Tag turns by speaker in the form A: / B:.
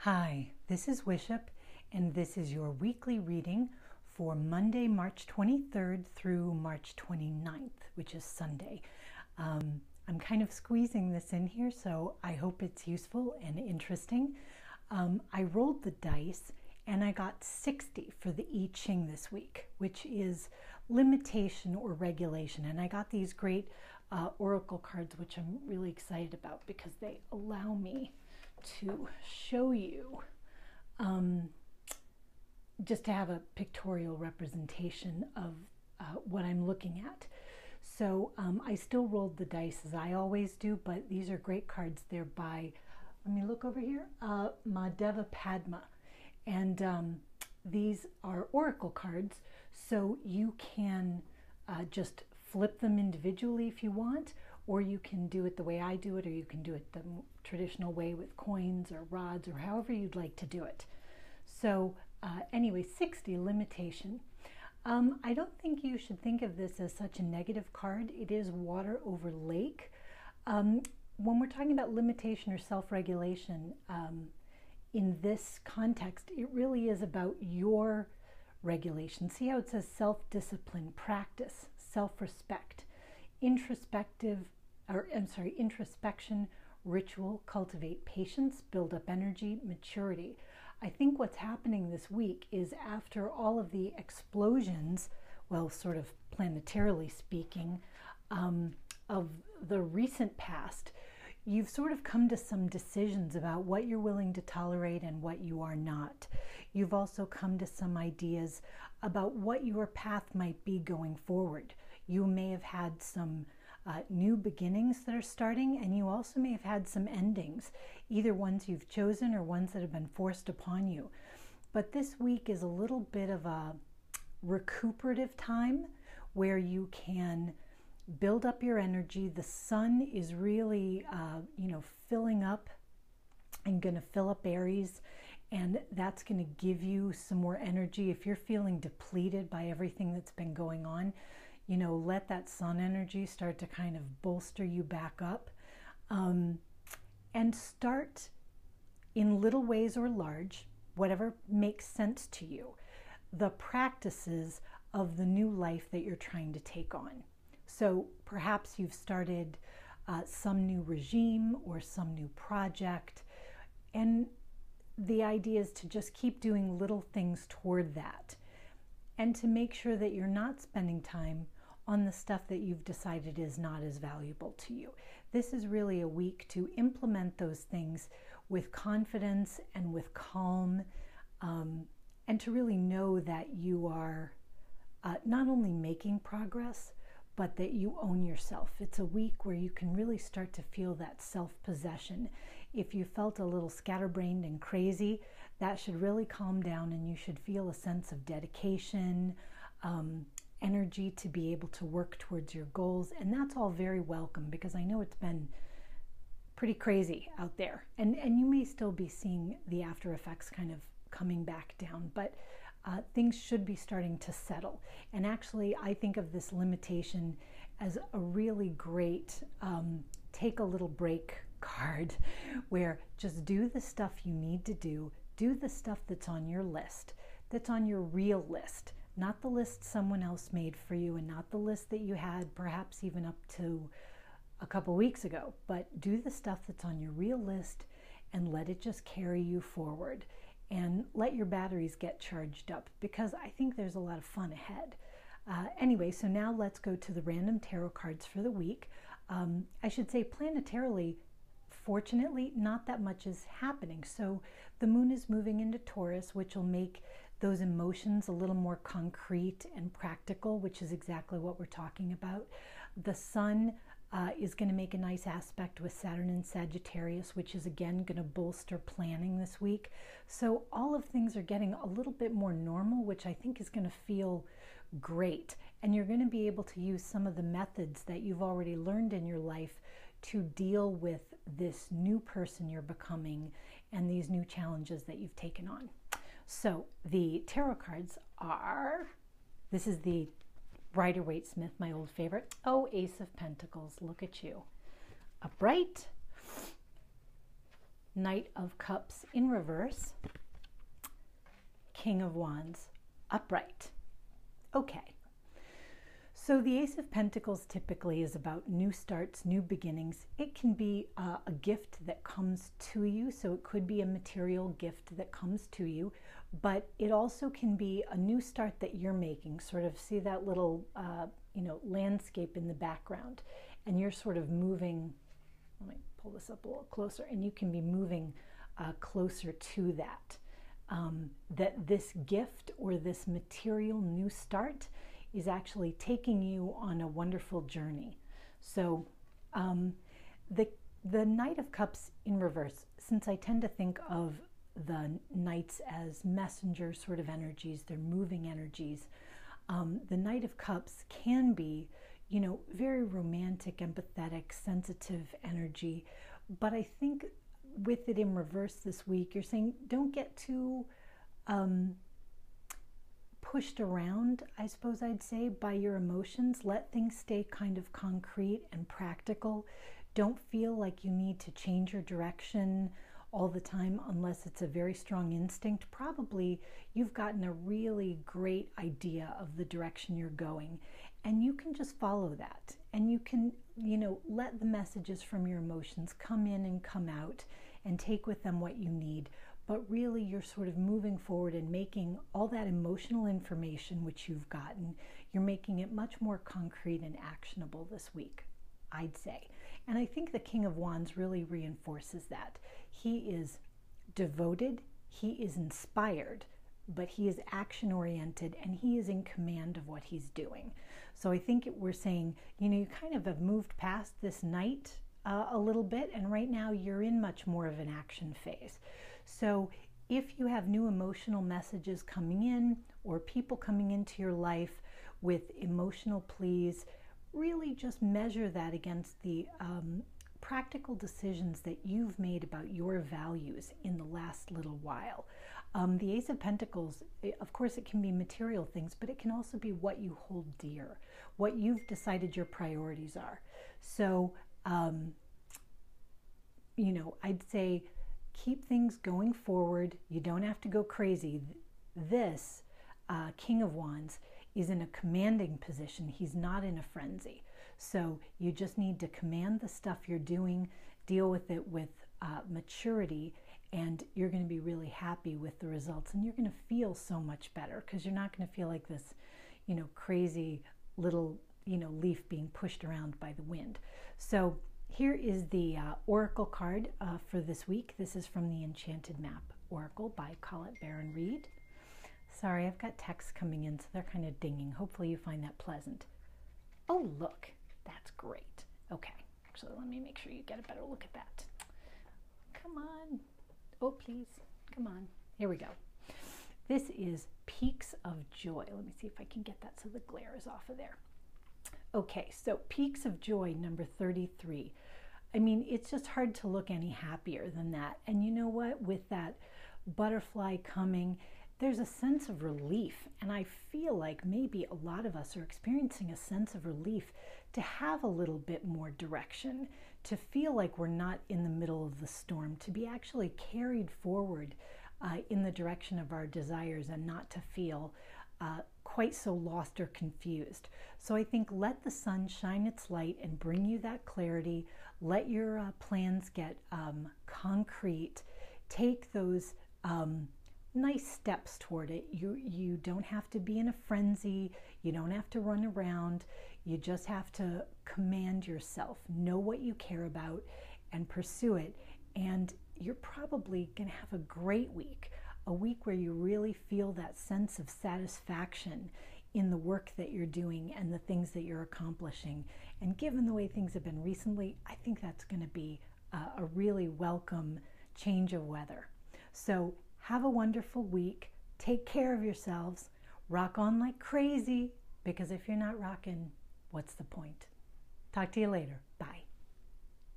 A: Hi, this is Mashup, and this is your weekly reading for Monday, March 23rd through March 29th, which is Sunday. I'm kind of squeezing this in here, so I hope it's useful and interesting. I rolled the dice and I got 60 for the I Ching this week, which is limitation or regulation. And I got these great oracle cards, which I'm really excited about because they allow me to show you, just to have a pictorial representation of what I'm looking at. So I still rolled the dice as I always do, but these are great cards. They're by, let me look over here, Madeva Padma. And these are oracle cards, so you can just flip them individually if you want, or you can do it the way I do it, or you can do it the traditional way with coins or rods or however you'd like to do it. So anyway, 60, limitation. I don't think you should think of this as such a negative card. It is water over lake. When we're talking about limitation or self-regulation, in this context, it really is about your regulation. See how it says self-discipline, practice, self-respect, introspection, ritual, cultivate patience, build up energy, maturity. I think what's happening this week is after all of the explosions, well, sort of planetarily speaking, of the recent past, you've sort of come to some decisions about what you're willing to tolerate and what you are not. You've also come to some ideas about what your path might be going forward. You may have had some new beginnings that are starting, and you also may have had some endings, either ones you've chosen or ones that have been forced upon you. But this week is a little bit of a recuperative time where you can build up your energy. The sun is really, filling up and going to fill up Aries, and that's going to give you some more energy. If you're feeling depleted by everything that's been going on, let that sun energy start to kind of bolster you back up, and start in little ways or large, whatever makes sense to you, the practices of the new life that you're trying to take on. So perhaps you've started some new regime or some new project, and the idea is to just keep doing little things toward that, and to make sure that you're not spending time on the stuff that you've decided is not as valuable to you. This is really a week to implement those things with confidence and with calm, and to really know that you are not only making progress, but that you own yourself. It's a week where you can really start to feel that self-possession. If you felt a little scatterbrained and crazy, that should really calm down, and you should feel a sense of dedication, energy to be able to work towards your goals. And that's all very welcome, because I know it's been pretty crazy out there, and you may still be seeing the after effects kind of coming back down, but things should be starting to settle. And actually, I think of this limitation as a really great take a little break card, where just do the stuff you need to do the stuff that's on your list, that's on your real list, not the list someone else made for you, and not the list that you had perhaps even up to a couple weeks ago, but do the stuff that's on your real list and let it just carry you forward. And let your batteries get charged up, because I think there's a lot of fun ahead. Anyway, so now let's go to the random tarot cards for the week. I should say planetarily, fortunately, not that much is happening. So the moon is moving into Taurus, which will make those emotions a little more concrete and practical, which is exactly what we're talking about. The sun is going to make a nice aspect with Saturn and Sagittarius, which is again going to bolster planning this week. So all of things are getting a little bit more normal, which I think is going to feel great. And you're going to be able to use some of the methods that you've already learned in your life to deal with this new person you're becoming and these new challenges that you've taken on. So the tarot cards are, this is the Rider-Waite-Smith, my old favorite. Oh, Ace of Pentacles, look at you. Upright, Knight of Cups in reverse, King of Wands upright. Okay. So the Ace of Pentacles typically is about new starts, new beginnings. It can be a gift that comes to you, so it could be a material gift that comes to you, but it also can be a new start that you're making. Sort of see that little, landscape in the background, and you're sort of moving. Let me pull this up a little closer, and you can be moving closer to that. That this gift or this material new start is actually taking you on a wonderful journey. So the Knight of Cups in reverse, since I tend to think of the Knights as messenger sort of energies, they're moving energies, the Knight of Cups can be, very romantic, empathetic, sensitive energy. But I think with it in reverse this week, you're saying don't get too pushed around, I suppose I'd say, by your emotions. Let things stay kind of concrete and practical. Don't feel like you need to change your direction all the time unless it's a very strong instinct. Probably you've gotten a really great idea of the direction you're going, and you can just follow that. And you can, let the messages from your emotions come in and come out and take with them what you need. But really you're sort of moving forward and making all that emotional information which you've gotten, you're making it much more concrete and actionable this week, I'd say. And I think the King of Wands really reinforces that. He is devoted, he is inspired, but he is action-oriented, and he is in command of what he's doing. So I think we're saying, you kind of have moved past this night a little bit, and right now you're in much more of an action phase. So if you have new emotional messages coming in, or people coming into your life with emotional pleas, really just measure that against the practical decisions that you've made about your values in the last little while. The Ace of Pentacles, of course, it can be material things, but it can also be what you hold dear, what you've decided your priorities are. So, I'd say keep things going forward. You don't have to go crazy. This King of Wands is in a commanding position. He's not in a frenzy. So you just need to command the stuff you're doing, deal with it with maturity, and you're going to be really happy with the results. And you're going to feel so much better because you're not going to feel like this, crazy little, leaf being pushed around by the wind. So here is the Oracle card for this week. This is from the Enchanted Map Oracle by Colette Baron Reed. Sorry, I've got texts coming in, so they're kind of dinging. Hopefully you find that pleasant. Oh, look, that's great. Okay, actually, let me make sure you get a better look at that. Come on. Oh, please. Come on. Here we go. This is Peaks of Joy. Let me see if I can get that so the glare is off of there. Okay, so Peaks of Joy, number 33. I mean, it's just hard to look any happier than that. And you know what? With that butterfly coming, there's a sense of relief. And I feel like maybe a lot of us are experiencing a sense of relief to have a little bit more direction, to feel like we're not in the middle of the storm, to be actually carried forward in the direction of our desires and not to feel quite so lost or confused. So I think let the sun shine its light and bring you that clarity. Let your plans get concrete. Take those nice steps toward it. You don't have to be in a frenzy. You don't have to run around. You just have to command yourself. Know what you care about and pursue it. And you're probably going to have a great week. A week where you really feel that sense of satisfaction in the work that you're doing and the things that you're accomplishing. And given the way things have been recently, I think that's going to be a really welcome change of weather. So have a wonderful week. Take care of yourselves. Rock on like crazy, because if you're not rocking, what's the point? Talk to you later.